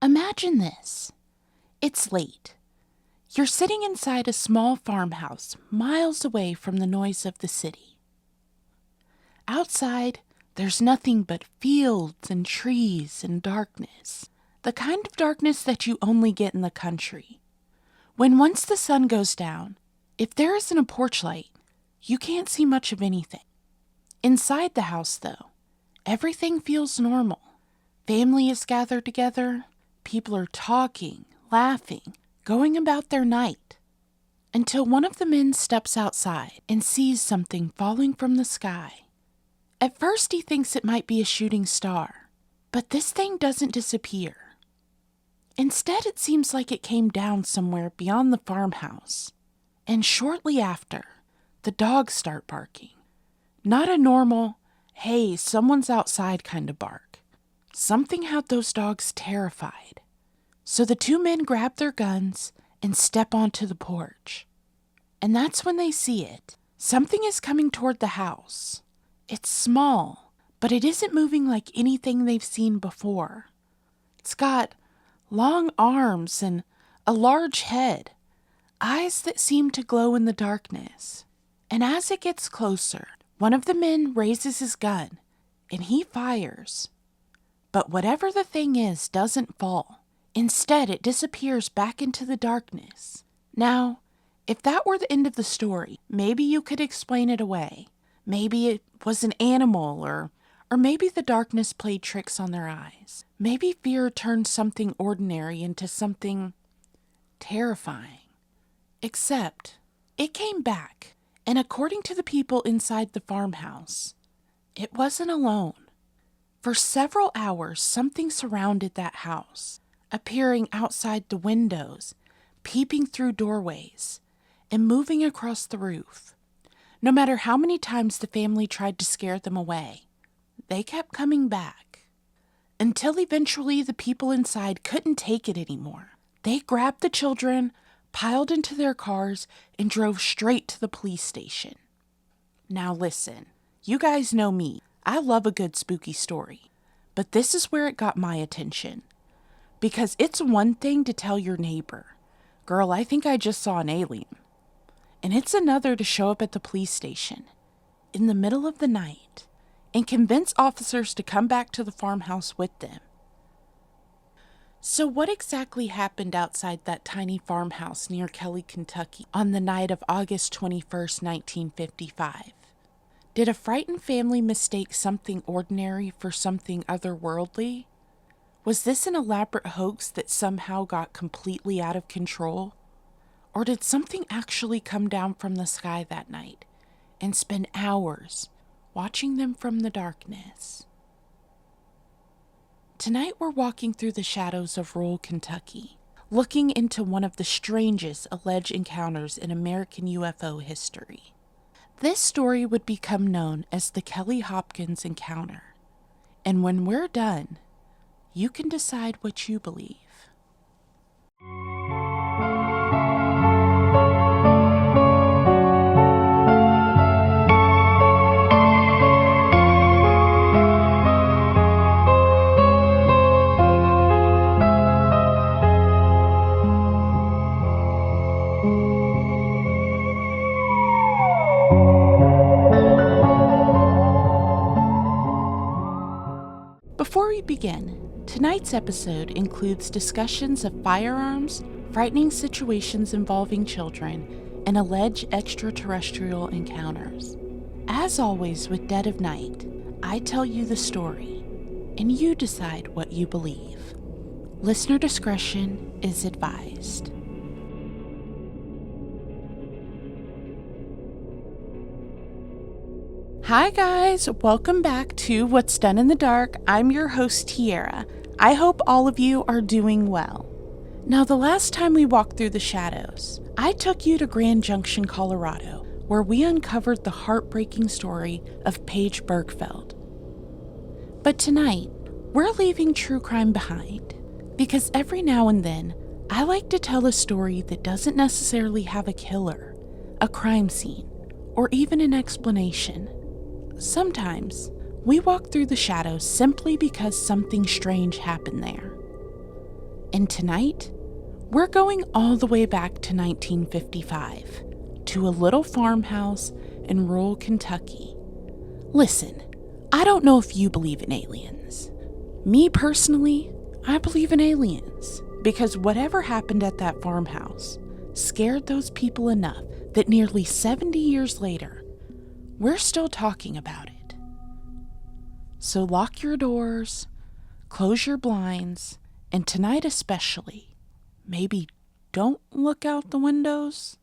Imagine this. It's late. You're sitting inside a small farmhouse miles away from the noise of the city. Outside, there's nothing but fields and trees and darkness. The kind of darkness that you only get in the country. When once the sun goes down, if there isn't a porch light, you can't see much of anything. Inside the house, though, everything feels normal. Family is gathered together. People are talking, laughing, going about their night. Until one of the men steps outside and sees something falling from the sky. At first he thinks it might be a shooting star, but this thing doesn't disappear. Instead, it seems like it came down somewhere beyond the farmhouse. And shortly after, the dogs start barking. Not a normal, hey, someone's outside kind of bark. Something had those dogs terrified. So the two men grab their guns and step onto the porch. And that's when they see it. Something is coming toward the house. It's small, but it isn't moving like anything they've seen before. It's got long arms and a large head, eyes that seem to glow in the darkness. And as it gets closer, one of the men raises his gun and he fires. But whatever the thing is doesn't fall. Instead, it disappears back into the darkness. Now, if that were the end of the story, maybe you could explain it away. Maybe it was an animal, or maybe the darkness played tricks on their eyes. Maybe fear turned something ordinary into something terrifying. Except, it came back, and according to the people inside the farmhouse, it wasn't alone. For several hours, something surrounded that house, appearing outside the windows, peeping through doorways, and moving across the roof. No matter how many times the family tried to scare them away, they kept coming back. Until eventually the people inside couldn't take it anymore. They grabbed the children, piled into their cars, and drove straight to the police station. Now listen, you guys know me. I love a good spooky story. But this is where it got my attention. Because it's one thing to tell your neighbor, "Girl, I think I just saw an alien." And it's another to show up at the police station in the middle of the night and convince officers to come back to the farmhouse with them. So what exactly happened outside that tiny farmhouse near Kelly, Kentucky on the night of August 21st, 1955? Did a frightened family mistake something ordinary for something otherworldly? Was this an elaborate hoax that somehow got completely out of control? Or did something actually come down from the sky that night and spend hours watching them from the darkness? Tonight we're walking through the shadows of rural Kentucky, looking into one of the strangest alleged encounters in American UFO history. This story would become known as the Kelly-Hopkins encounter. And when we're done, you can decide what you believe. Before we begin, tonight's episode includes discussions of firearms, frightening situations involving children, and alleged extraterrestrial encounters. As always with Dead of Night, I tell you the story, and you decide what you believe. Listener discretion is advised. Hi guys, welcome back to What's Done in the Dark. I'm your host Tiara. I hope all of you are doing well. Now the last time we walked through the shadows, I took you to Grand Junction, Colorado, where we uncovered the heartbreaking story of Paige Bergfeld. But tonight, we're leaving true crime behind, because every now and then, I like to tell a story that doesn't necessarily have a killer, a crime scene, or even an explanation. Sometimes, we walk through the shadows simply because something strange happened there. And tonight, we're going all the way back to 1955, to a little farmhouse in rural Kentucky. Listen, I don't know if you believe in aliens. Me personally, I believe in aliens because whatever happened at that farmhouse scared those people enough that nearly 70 years later, we're still talking about it. So lock your doors, close your blinds, and tonight especially, maybe don't look out the windows,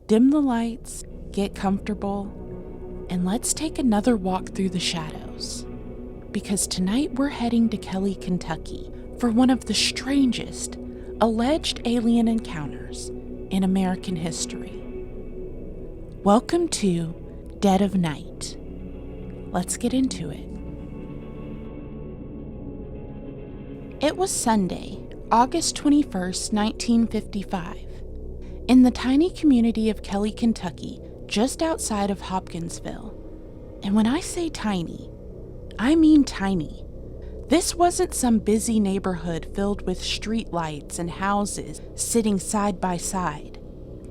dim the lights, get comfortable, and let's take another walk through the shadows. Because tonight we're heading to Kelly, Kentucky for one of the strangest alleged alien encounters in American history. Welcome to Dead of Night. Let's get into it. It was Sunday, August 21st, 1955, in the tiny community of Kelly, Kentucky, just outside of Hopkinsville. And when I say tiny, I mean tiny. This wasn't some busy neighborhood filled with street lights and houses sitting side by side.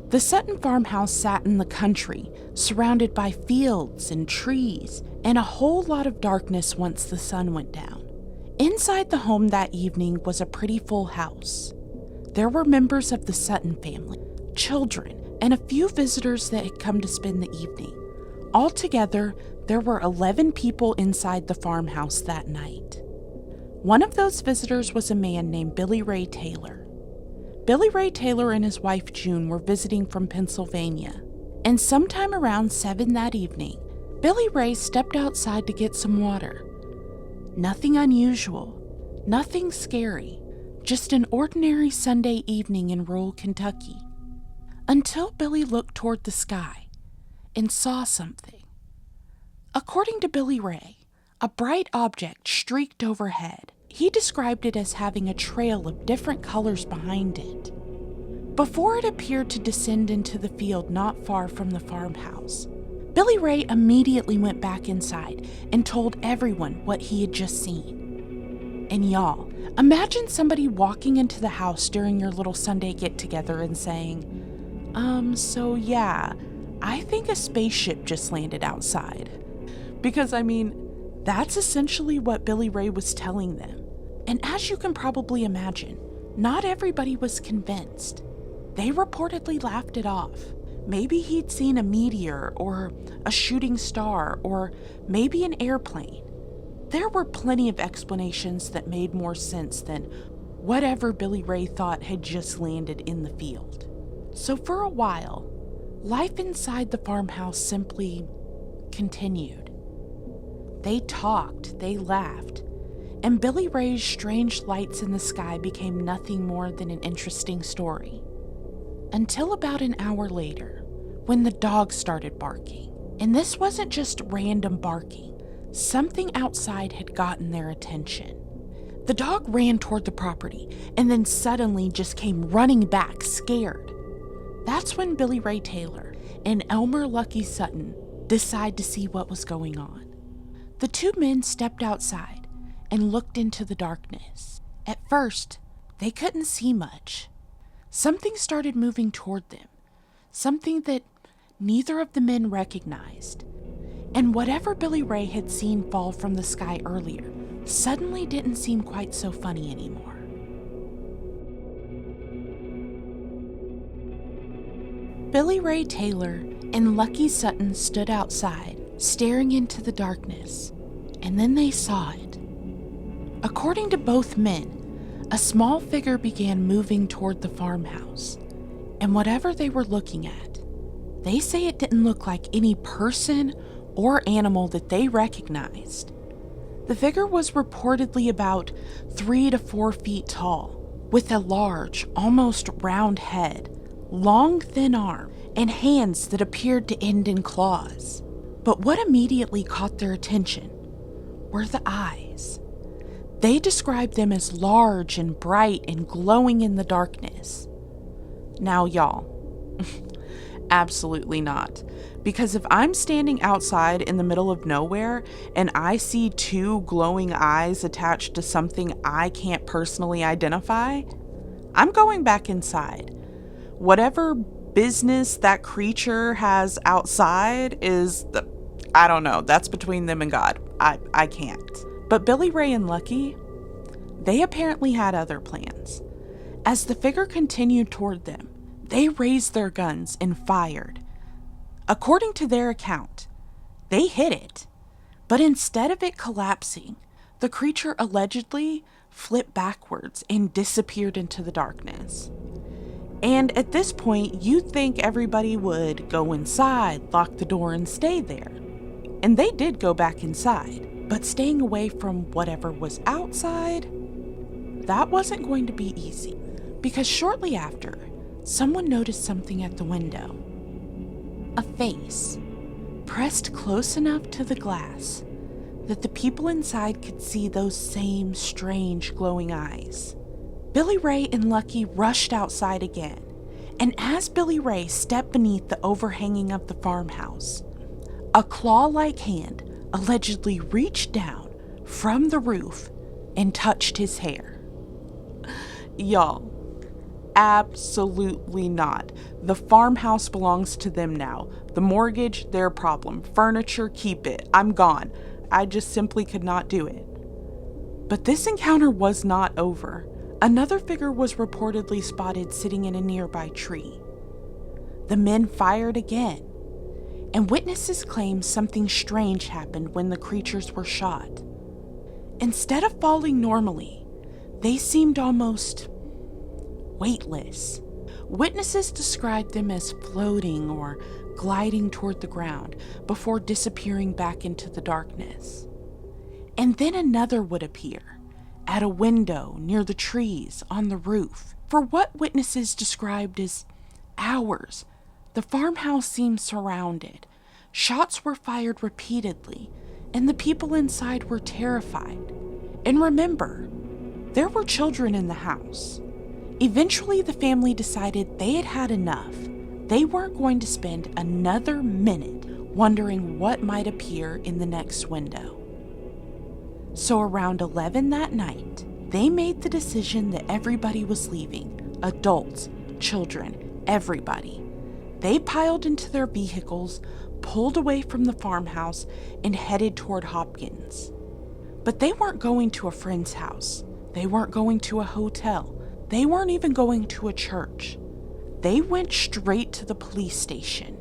The Sutton farmhouse sat in the country, surrounded by fields and trees, and a whole lot of darkness once the sun went down. Inside the home that evening was a pretty full house. There were members of the Sutton family, children, and a few visitors that had come to spend the evening. Altogether, there were 11 people inside the farmhouse that night. One of those visitors was a man named Billy Ray Taylor. Billy Ray Taylor and his wife June were visiting from Pennsylvania, and sometime around 7 that evening, Billy Ray stepped outside to get some water. Nothing unusual, nothing scary, just an ordinary Sunday evening in rural Kentucky. Until Billy looked toward the sky and saw something. According to Billy Ray, a bright object streaked overhead. He described it as having a trail of different colors behind it. Before it appeared to descend into the field not far from the farmhouse, Billy Ray immediately went back inside and told everyone what he had just seen. And y'all, imagine somebody walking into the house during your little Sunday get-together and saying, so yeah, I think a spaceship just landed outside. Because, that's essentially what Billy Ray was telling them. And as you can probably imagine, not everybody was convinced. They reportedly laughed it off. Maybe he'd seen a meteor or a shooting star or maybe an airplane. There were plenty of explanations that made more sense than whatever Billy Ray thought had just landed in the field. So for a while, life inside the farmhouse simply continued. They talked, they laughed, and Billy Ray's strange lights in the sky became nothing more than an interesting story. Until about an hour later, when the dog started barking. And this wasn't just random barking. Something outside had gotten their attention. The dog ran toward the property and then suddenly just came running back, scared. That's when Billy Ray Taylor and Elmer Lucky Sutton decided to see what was going on. The two men stepped outside and looked into the darkness. At first, they couldn't see much. Something started moving toward them, something that neither of the men recognized. And whatever Billy Ray had seen fall from the sky earlier suddenly didn't seem quite so funny anymore. Billy Ray Taylor and Lucky Sutton stood outside, staring into the darkness, and then they saw it. According to both men, a small figure began moving toward the farmhouse, and whatever they were looking at, they say it didn't look like any person or animal that they recognized. The figure was reportedly about 3 to 4 feet tall, with a large, almost round head, long thin arm, and hands that appeared to end in claws. But what immediately caught their attention were the eyes. They described them as large and bright and glowing in the darkness. Now, y'all, absolutely not. Because if I'm standing outside in the middle of nowhere and I see 2 glowing eyes attached to something I can't personally identify, I'm going back inside. Whatever business that creature has outside I don't know, that's between them and God. I can't. But Billy Ray and Lucky, they apparently had other plans. As the figure continued toward them, they raised their guns and fired. According to their account, they hit it, but instead of it collapsing, the creature allegedly flipped backwards and disappeared into the darkness. And at this point, you'd think everybody would go inside, lock the door, and stay there. And they did go back inside, but staying away from whatever was outside, that wasn't going to be easy. Because shortly after, someone noticed something at the window. A face, pressed close enough to the glass that the people inside could see those same strange glowing eyes. Billy Ray and Lucky rushed outside again, and as Billy Ray stepped beneath the overhanging of the farmhouse, a claw-like hand allegedly reached down from the roof and touched his hair. Y'all, absolutely not. The farmhouse belongs to them now. The mortgage, their problem. Furniture, keep it. I'm gone. I just simply could not do it. But this encounter was not over. Another figure was reportedly spotted sitting in a nearby tree. The men fired again, and witnesses claim something strange happened when the creatures were shot. Instead of falling normally, they seemed almost weightless. Witnesses described them as floating or gliding toward the ground before disappearing back into the darkness. And then another would appear at a window near the trees on the roof. For what witnesses described as hours, the farmhouse seemed surrounded. Shots were fired repeatedly, and the people inside were terrified. And remember, there were children in the house. Eventually, the family decided they had had enough. They weren't going to spend another minute wondering what might appear in the next window. So around 11 that night, they made the decision that everybody was leaving. Adults, children, everybody. They piled into their vehicles, pulled away from the farmhouse, and headed toward Hopkins. But they weren't going to a friend's house. They weren't going to a hotel. They weren't even going to a church. They went straight to the police station.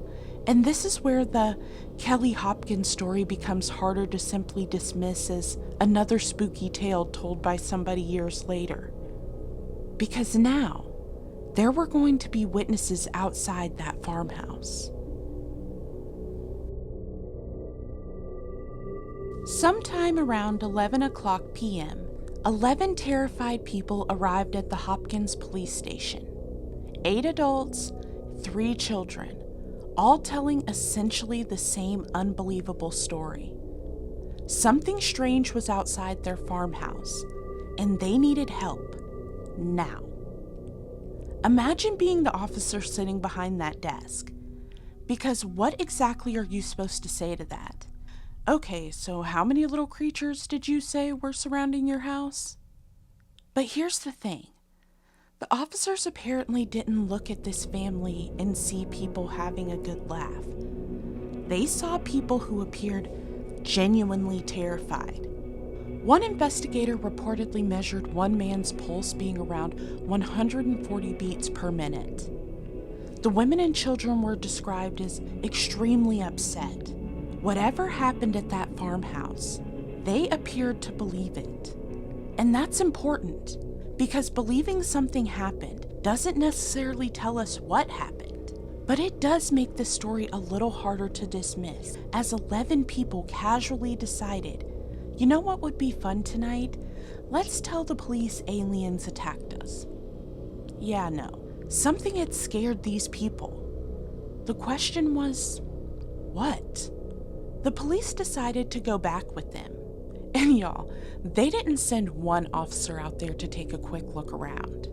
And this is where the Kelly-Hopkins story becomes harder to simply dismiss as another spooky tale told by somebody years later. Because now, there were going to be witnesses outside that farmhouse. Sometime around 11 o'clock p.m., 11 terrified people arrived at the Hopkins police station. 8 adults, 3 children, all telling essentially the same unbelievable story. Something strange was outside their farmhouse, and they needed help now. Imagine being the officer sitting behind that desk. Because what exactly are you supposed to say to that? Okay, so how many little creatures did you say were surrounding your house? But here's the thing. The officers apparently didn't look at this family and see people having a good laugh. They saw people who appeared genuinely terrified. One investigator reportedly measured one man's pulse being around 140 beats per minute. The women and children were described as extremely upset. Whatever happened at that farmhouse, they appeared to believe it. And that's important, because believing something happened doesn't necessarily tell us what happened. But it does make this story a little harder to dismiss, as 11 people casually decided, you know what would be fun tonight? Let's tell the police aliens attacked us. Yeah, no, something had scared these people. The question was, what? The police decided to go back with them. And y'all, they didn't send one officer out there to take a quick look around.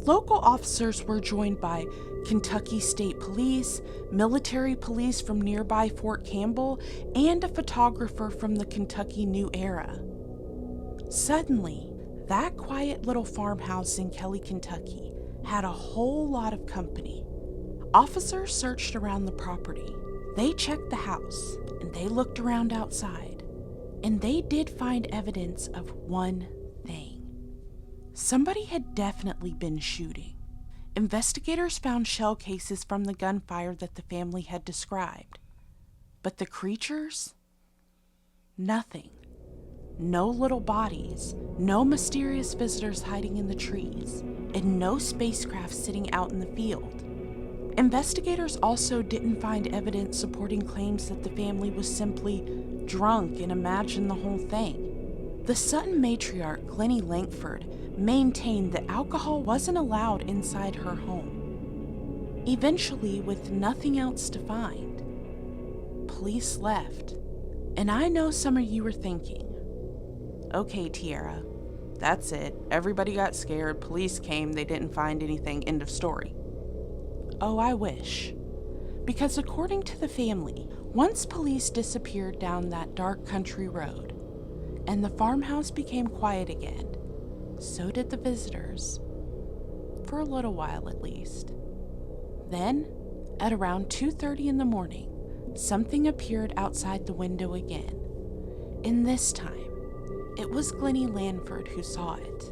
Local officers were joined by Kentucky State Police, military police from nearby Fort Campbell, and a photographer from the Kentucky New Era. Suddenly, that quiet little farmhouse in Kelly, Kentucky had a whole lot of company. Officers searched around the property. They checked the house, and they looked around outside, and they did find evidence of one thing. Somebody had definitely been shooting. Investigators found shell cases from the gunfire that the family had described. But the creatures? Nothing. No little bodies, no mysterious visitors hiding in the trees, and no spacecraft sitting out in the field. Investigators also didn't find evidence supporting claims that the family was simply drunk and imagined the whole thing. The Sutton matriarch, Glennie Langford, maintained that alcohol wasn't allowed inside her home. Eventually, with nothing else to find, police left. And I know some of you are thinking, okay, Tiara, that's it. Everybody got scared, police came, they didn't find anything, end of story. Oh, I wish. Because according to the family, once police disappeared down that dark country road, and the farmhouse became quiet again, so did the visitors. For a little while at least. Then, at around 2:30 in the morning, something appeared outside the window again. And this time, it was Glennie Langford who saw it.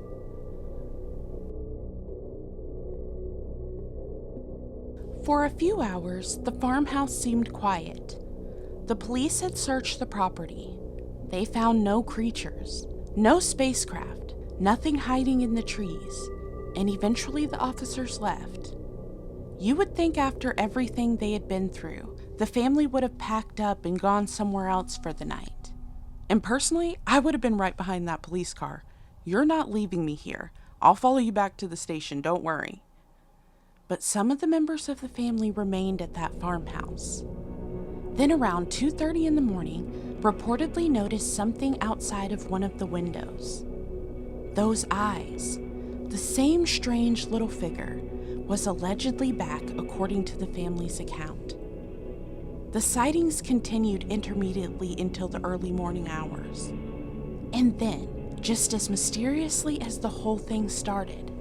For a few hours, the farmhouse seemed quiet. The police had searched the property. They found no creatures, no spacecraft, nothing hiding in the trees, and eventually the officers left. You would think after everything they had been through, the family would have packed up and gone somewhere else for the night. And personally, I would have been right behind that police car. You're not leaving me here. I'll follow you back to the station, don't worry. But some of the members of the family remained at that farmhouse. Then around 2:30 in the morning, reportedly noticed something outside of one of the windows. Those eyes, the same strange little figure, was allegedly back according to the family's account. The sightings continued intermittently until the early morning hours. And then, just as mysteriously as the whole thing started,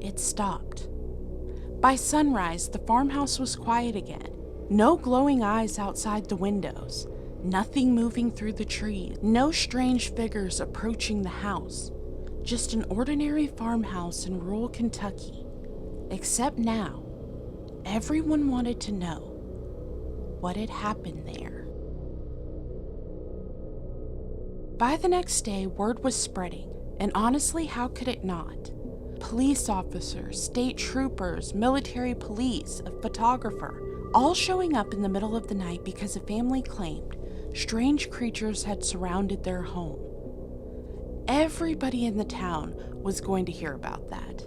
it stopped. By sunrise, the farmhouse was quiet again. No glowing eyes outside the windows, nothing moving through the trees, no strange figures approaching the house. Just an ordinary farmhouse in rural Kentucky. Except now, everyone wanted to know what had happened there. By the next day, word was spreading, and honestly, how could it not? Police officers, state troopers, military police, a photographer, all showing up in the middle of the night because a family claimed strange creatures had surrounded their home. Everybody in the town was going to hear about that.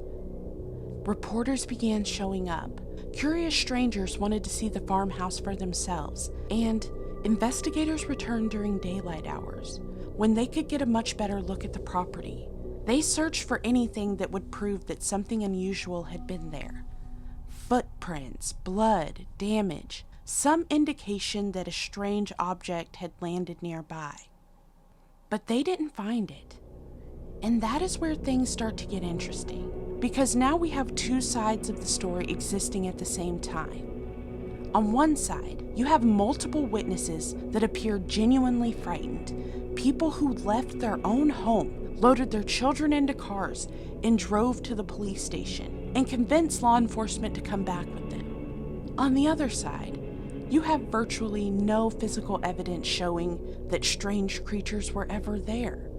Reporters began showing up. Curious strangers wanted to see the farmhouse for themselves, and investigators returned during daylight hours, when they could get a much better look at the property. They searched for anything that would prove that something unusual had been there. Footprints, blood, damage, some indication that a strange object had landed nearby. But they didn't find it. And that is where things start to get interesting, because now we have two sides of the story existing at the same time. On one side, you have multiple witnesses that appeared genuinely frightened, people who left their own home, loaded their children into cars, and drove to the police station, and convinced law enforcement to come back with them. On the other side, you have virtually no physical evidence showing that strange creatures were ever there.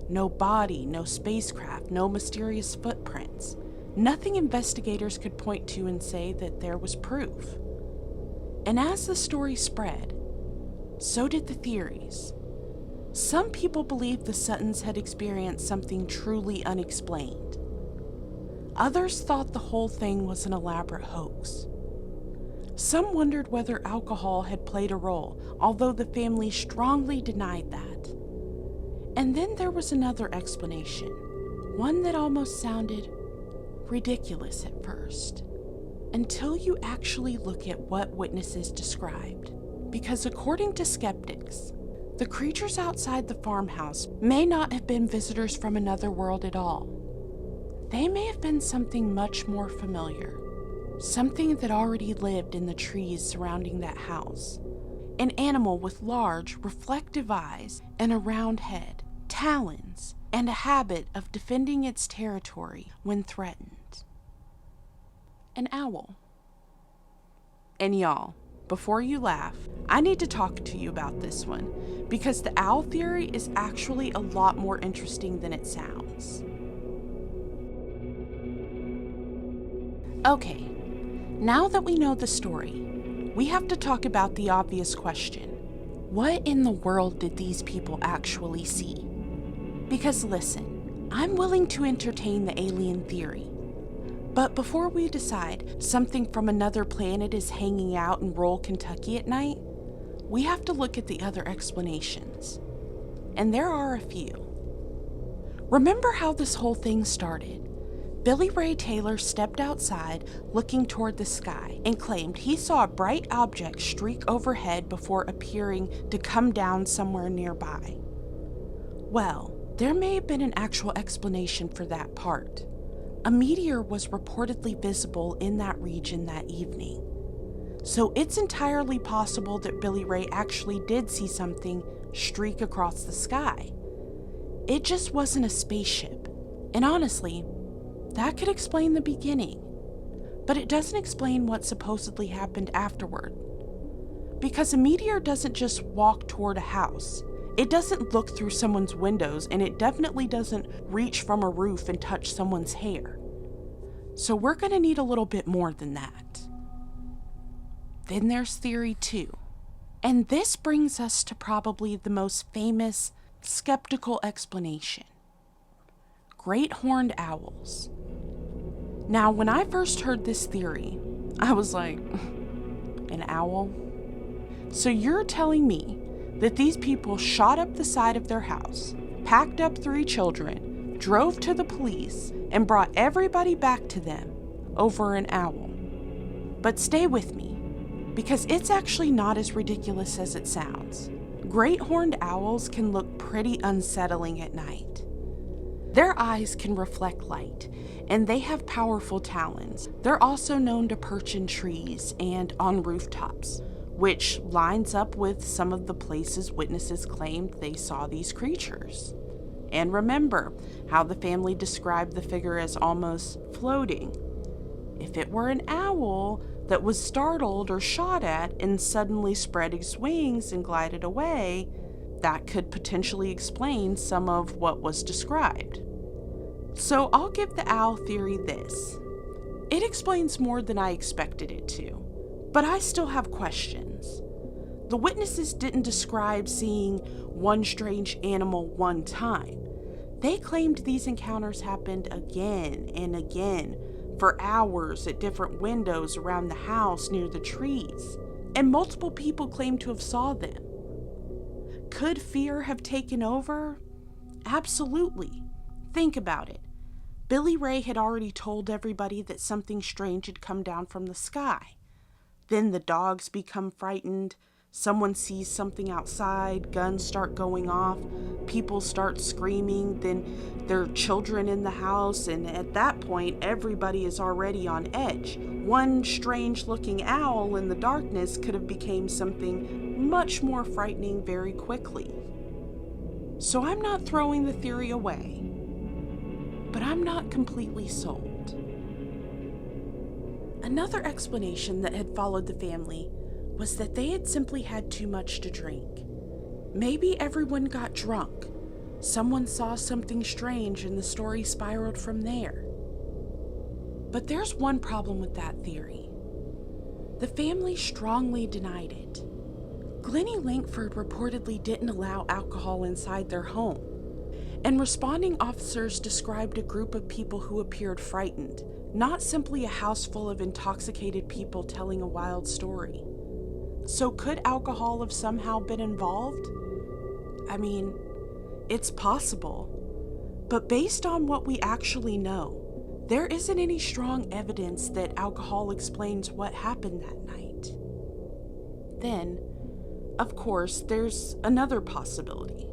No body, no spacecraft, no mysterious footprints. Nothing investigators could point to and say that there was proof. And as the story spread, so did the theories. Some people believed the Suttons had experienced something truly unexplained. Others thought the whole thing was an elaborate hoax. Some wondered whether alcohol had played a role, although the family strongly denied that. And then there was another explanation, one that almost sounded ridiculous at first, until you actually look at what witnesses described. Because according to skeptics, the creatures outside the farmhouse may not have been visitors from another world at all. They may have been something much more familiar, something that already lived in the trees surrounding that house. An animal with large, reflective eyes and a round head, talons, and a habit of defending its territory when threatened. An owl. And y'all, before you laugh, I need to talk to you about this one, because the owl theory is actually a lot more interesting than it sounds. Okay, now that we know the story, we have to talk about the obvious question. What in the world did these people actually see? Because listen, I'm willing to entertain the alien theory. But before we decide something from another planet is hanging out in rural Kentucky at night, we have to look at the other explanations. And there are a few. Remember how this whole thing started? Billy Ray Taylor stepped outside looking toward the sky and claimed he saw a bright object streak overhead before appearing to come down somewhere nearby. Well, there may have been an actual explanation for that part. A meteor was reportedly visible in that region that evening. So it's entirely possible that Billy Ray actually did see something streak across the sky. It just wasn't a spaceship. And honestly, that could explain the beginning. But it doesn't explain what supposedly happened afterward. Because a meteor doesn't just walk toward a house. It doesn't look through someone's windows, and it definitely doesn't reach from a roof and touch someone's hair. So we're going to need a little bit more than that. Then there's theory 2. And this brings us to probably the most famous skeptical explanation. Great horned owls. Now, when I first heard this theory, I was like, an owl? So you're telling me that these people shot up the side of their house, packed up 3 children, drove to the police, and brought everybody back to them over an owl? But stay with me, because it's actually not as ridiculous as it sounds. Great horned owls can look pretty unsettling at night. Their eyes can reflect light, and they have powerful talons. They're also known to perch in trees and on rooftops, which lines up with some of the places witnesses claimed they saw these creatures. And remember how the family described the figure as almost floating. If it were an owl that was startled or shot at and suddenly spread its wings and glided away, that could potentially explain some of what was described. So I'll give the owl theory this. It explains more than I expected it to, but I still have questions. The witnesses didn't describe seeing one strange animal one time. They claimed these encounters happened again and again for hours at different windows around the house near the trees, and multiple people claimed to have saw them. Could fear have taken over? Absolutely. Think about it. Billy Ray had already told everybody that something strange had come down from the sky. Then the dogs become frightened, someone sees something outside, guns start going off, people start screaming, then there are children in the house, and at that point everybody is already on edge. One strange looking owl in the darkness could have become something much more frightening very quickly. So I'm not throwing the theory away, but I'm not completely sold. Another explanation that had followed the family was that they had simply had too much to drink. Maybe everyone got drunk. Someone saw something strange and the story spiraled from there. But there's one problem with that theory. The family strongly denied it. Glennie Langford reportedly didn't allow alcohol inside their home, and responding officers described a group of people who appeared frightened, not simply a house full of intoxicated people telling a wild story. So could alcohol have somehow been involved? I mean, it's possible. But based on what we actually know, there isn't any strong evidence that alcohol explains what happened that night. Then, of course, there's another possibility.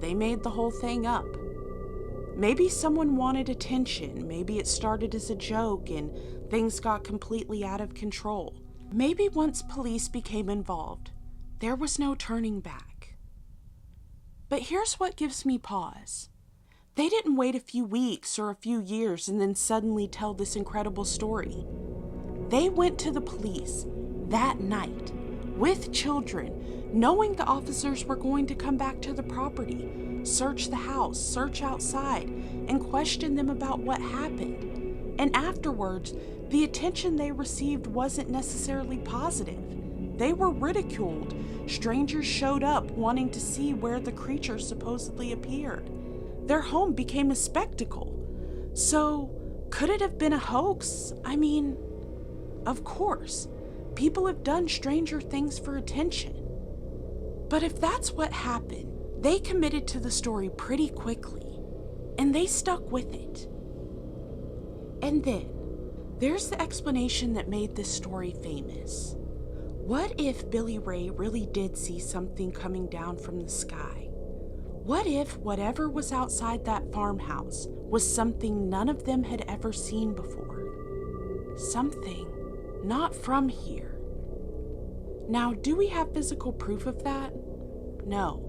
They made the whole thing up. Maybe someone wanted attention. Maybe it started as a joke and things got completely out of control. Maybe once police became involved, there was no turning back. But here's what gives me pause. They didn't wait a few weeks or a few years and then suddenly tell this incredible story. They went to the police that night with children, knowing the officers were going to come back to the property, search the house, search outside, and question them about what happened. And afterwards, the attention they received wasn't necessarily positive. They were ridiculed. Strangers showed up wanting to see where the creature supposedly appeared. Their home became a spectacle. So, could it have been a hoax? I mean, of course. People have done stranger things for attention. But if that's what happened, they committed to the story pretty quickly, and they stuck with it. And then, there's the explanation that made this story famous. What if Billy Ray really did see something coming down from the sky? What if whatever was outside that farmhouse was something none of them had ever seen before? Something not from here. Now, do we have physical proof of that? No.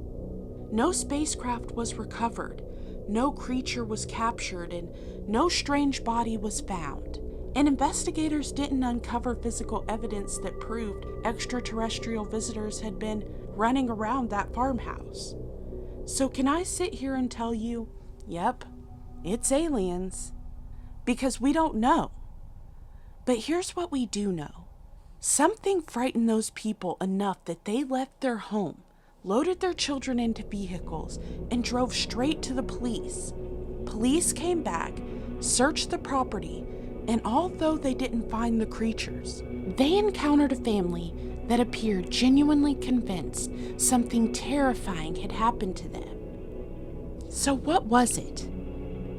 No spacecraft was recovered, no creature was captured, and no strange body was found. And investigators didn't uncover physical evidence that proved extraterrestrial visitors had been running around that farmhouse. So can I sit here and tell you, yep, it's aliens? Because we don't know. But here's what we do know. Something frightened those people enough that they left their home, loaded their children into vehicles, and drove straight to the police. Police came back, searched the property, and although they didn't find the creatures, they encountered a family that appeared genuinely convinced something terrifying had happened to them. So what was it?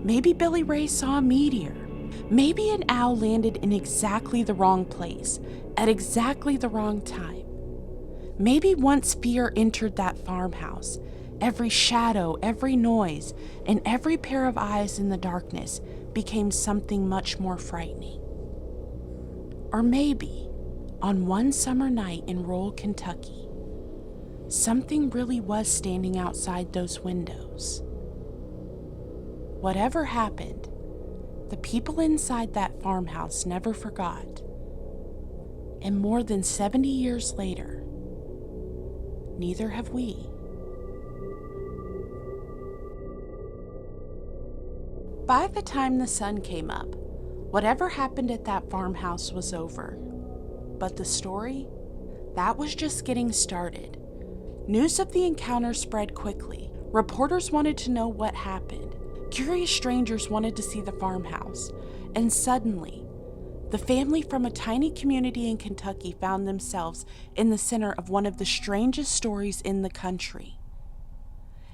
Maybe Billy Ray saw a meteor. Maybe an owl landed in exactly the wrong place, at exactly the wrong time. Maybe once fear entered that farmhouse, every shadow, every noise, and every pair of eyes in the darkness became something much more frightening. Or maybe, on one summer night in rural Kentucky, something really was standing outside those windows. Whatever happened, the people inside that farmhouse never forgot. And more than 70 years later, neither have we. By the time the sun came up, whatever happened at that farmhouse was over. But the story, that was just getting started. News of the encounter spread quickly. Reporters wanted to know what happened. Curious strangers wanted to see the farmhouse. And suddenly, the family from a tiny community in Kentucky found themselves in the center of one of the strangest stories in the country.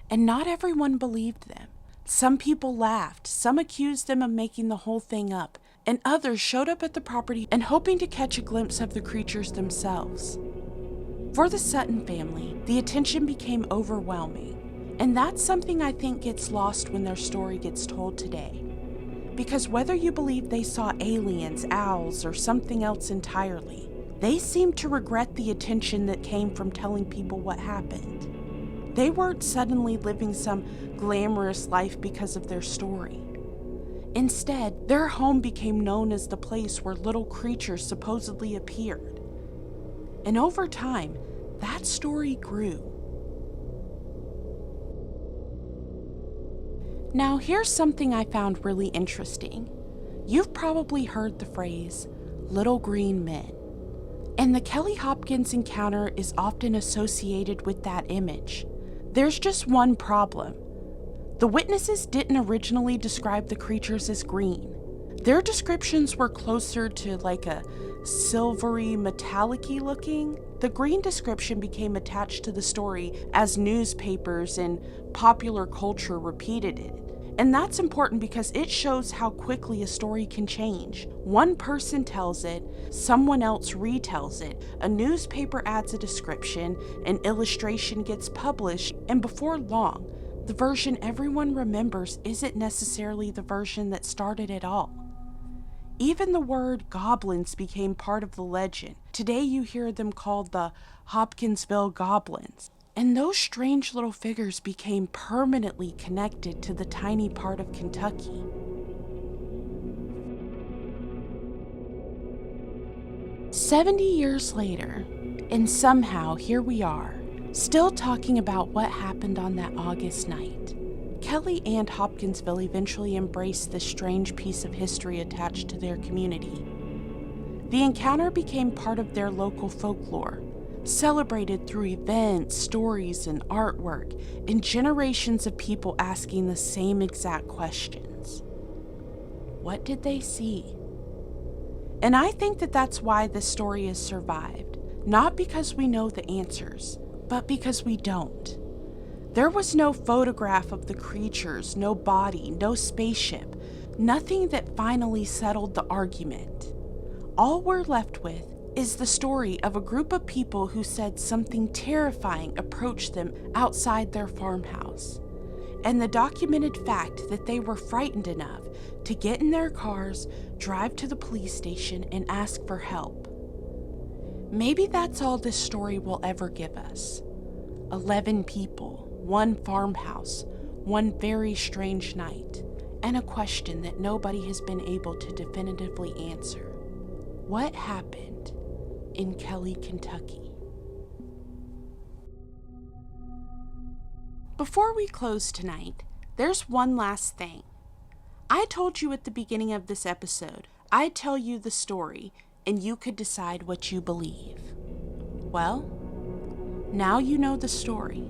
And not everyone believed them. Some people laughed, some accused them of making the whole thing up, and others showed up at the property and hoping to catch a glimpse of the creatures themselves. For the Sutton family, the attention became overwhelming, and that's something I think gets lost when their story gets told today. Because whether you believe they saw aliens, owls, or something else entirely, they seem to regret the attention that came from telling people what happened. They weren't suddenly living some glamorous life because of their story. Instead, their home became known as the place where little creatures supposedly appeared. And over time, that story grew. Now, here's something I found really interesting. You've probably heard the phrase, little green men. And the Kelly-Hopkins encounter is often associated with that image. There's just one problem. The witnesses didn't originally describe the creatures as green. Their descriptions were closer to like a silvery, metallic-y looking. The green description became attached to the story as newspapers and popular culture repeated it. And that's important because it shows how quickly a story can change. One person tells it, someone else retells it, a newspaper adds a description, an illustration gets published, and before long, The version everyone remembers isn't necessarily the version that started it all. Even the word goblins became part of the legend. Today you hear them called the Hopkinsville goblins. And those strange little figures became permanently connected to the tiny part of Kentucky. "70 years later, and somehow here we are, still talking about what happened on that August night. Kelly and Hopkinsville eventually embraced this strange piece of history attached to their community. The encounter became part of their local folklore, celebrated through events, stories, and artwork, and generations of people asking the same exact questions. What did they see? And I think that that's why this story has survived. Not because we know the answers, but because we don't. There was no photograph of the creatures, no body, no spaceship, nothing that finally settled the argument. All we're left with is the story of a group of people who said something terrifying approached them outside their farmhouse, and the documented fact that they were frightened enough to get in their cars, drive to the police station, and ask for help. Maybe that's all this story will ever give us. 11 people, one farmhouse, one very strange night, and a question that nobody has been able to definitively answer. What happened in Kelly, Kentucky? Before we close tonight, there's one last thing. I told you at the beginning of this episode, I'd tell you the story, and you could decide what you believe. Well, now you know the story.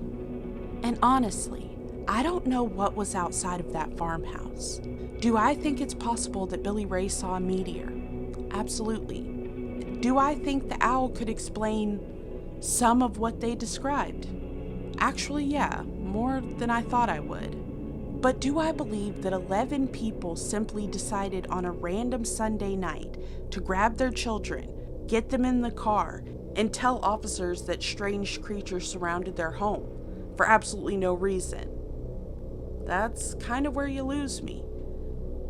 And honestly, I don't know what was outside of that farmhouse. Do I think it's possible that Billy Ray saw a meteor? Absolutely. Do I think the owl could explain some of what they described? Actually, yeah, more than I thought I would. But do I believe that 11 people simply decided on a random Sunday night to grab their children, get them in the car, and tell officers that strange creatures surrounded their home for absolutely no reason? That's kind of where you lose me.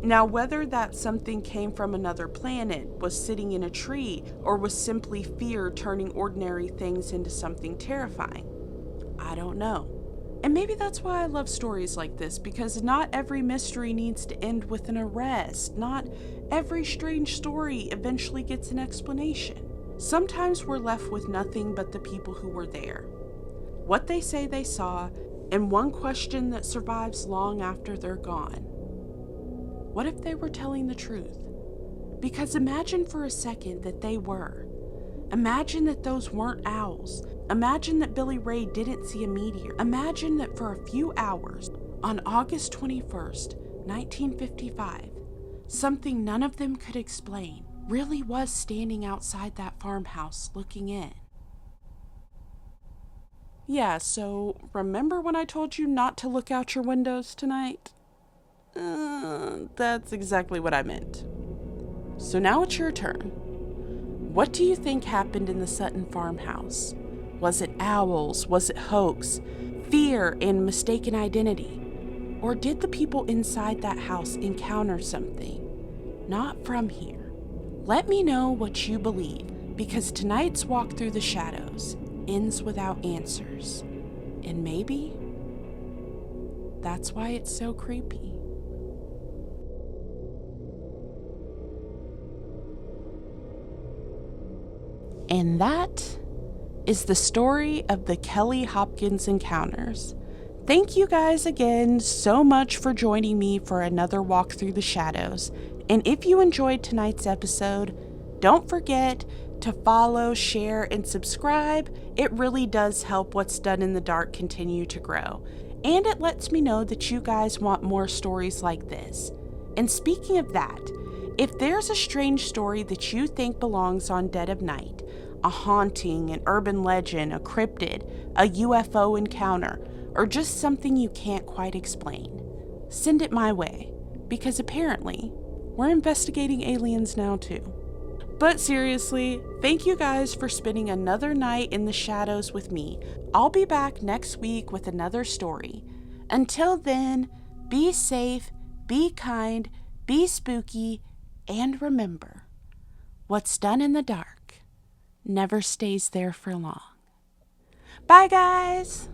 Now, whether that something came from another planet, was sitting in a tree, or was simply fear turning ordinary things into something terrifying, I don't know. And maybe that's why I love stories like this, because not every mystery needs to end with an arrest. Not every strange story eventually gets an explanation. Sometimes we're left with nothing but the people who were there, what they say they saw, and one question that survives long after they're gone. What if they were telling the truth? Because imagine for a second that they were. Imagine that those weren't owls. Imagine that Billy Ray didn't see a meteor. Imagine that for a few hours, on August 21st, 1955, something none of them could explain really was standing outside that farmhouse looking in. Yeah, so remember when I told you not to look out your windows tonight? That's exactly what I meant. So now it's your turn. What do you think happened in the Sutton farmhouse? Was it owls? Was it hoax? Fear and mistaken identity? Or did the people inside that house encounter something not from here? Let me know what you believe, because tonight's walk through the shadows ends without answers. And maybe that's why it's so creepy. And that is the story of the Kelly-Hopkins encounters. Thank you guys again so much for joining me for another walk through the shadows. And if you enjoyed tonight's episode, don't forget to follow, share, and subscribe. It really does help What's Done in the Dark continue to grow. And it lets me know that you guys want more stories like this. And speaking of that, if there's a strange story that you think belongs on Dead of Night, a haunting, an urban legend, a cryptid, a UFO encounter, or just something you can't quite explain, send it my way, because apparently we're investigating aliens now too. But seriously, thank you guys for spending another night in the shadows with me. I'll be back next week with another story. Until then, be safe, be kind, be spooky, and remember, what's done in the dark never stays there for long. Bye, guys!